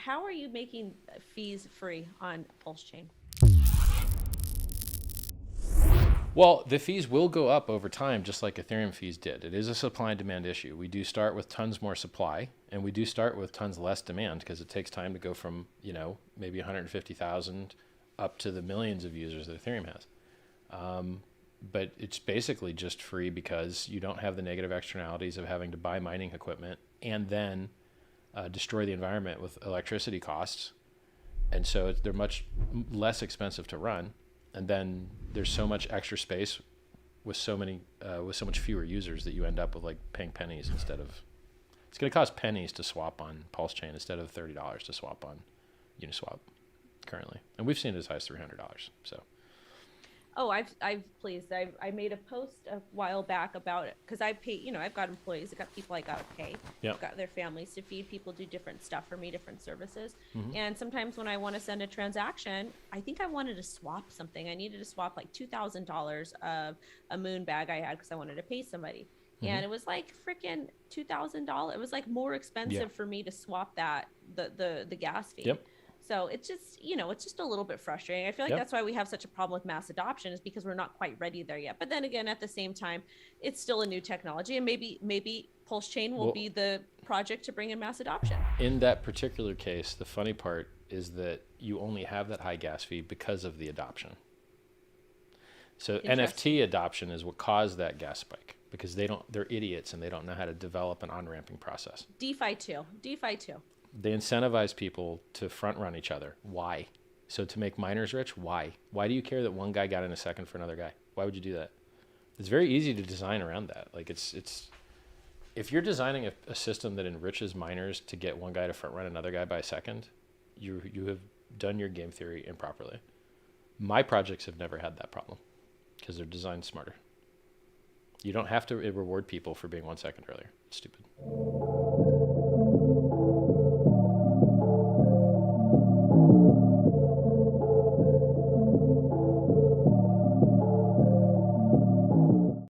how are you making fees free on PulseChain? Well, the fees will go up over time, just like Ethereum fees did. It is a supply and demand issue. We do start with tons more supply, and we do start with tons less demand because it takes time to go from, maybe 150,000 up to the millions of users that Ethereum has. But it's basically just free because you don't have the negative externalities of having to buy mining equipment and then destroy the environment with electricity costs. And so they're much less expensive to run. And then there's so much extra space with so much fewer users that you end up with like paying pennies instead of. It's going to cost pennies to swap on PulseChain instead of $30 to swap on Uniswap currently, and we've seen it as high as $300. So. Oh, I've pleased. I made a post a while back about it because I pay, I've got employees, I've got people I got to pay. Yep. I've got their families to feed, people do different stuff for me, different services. Mm-hmm. And sometimes when I want to send a transaction, I think I wanted to swap something. I needed to swap like $2,000 of a moon bag I had because I wanted to pay somebody. Mm-hmm. And it was like freaking $2,000. It was like more expensive for me to swap that, the gas fee. Yep. So it's just, it's just a little bit frustrating. I feel like that's why we have such a problem with mass adoption, is because we're not quite ready there yet. But then again, at the same time, it's still a new technology, and maybe PulseChain will be the project to bring in mass adoption. In that particular case, the funny part is that you only have that high gas fee because of the adoption. So NFT adoption is what caused that gas spike, because they're idiots and they don't know how to develop an on-ramping process. DeFi too. They incentivize people to front run each other. Why? So to make miners rich? Why? Why do you care that one guy got in a second for another guy? Why would you do that? It's very easy to design around that. Like it's if you're designing a system that enriches miners to get one guy to front run another guy by a second, you have done your game theory improperly. My projects have never had that problem because they're designed smarter. You don't have to reward people for being 1 second earlier. It's stupid.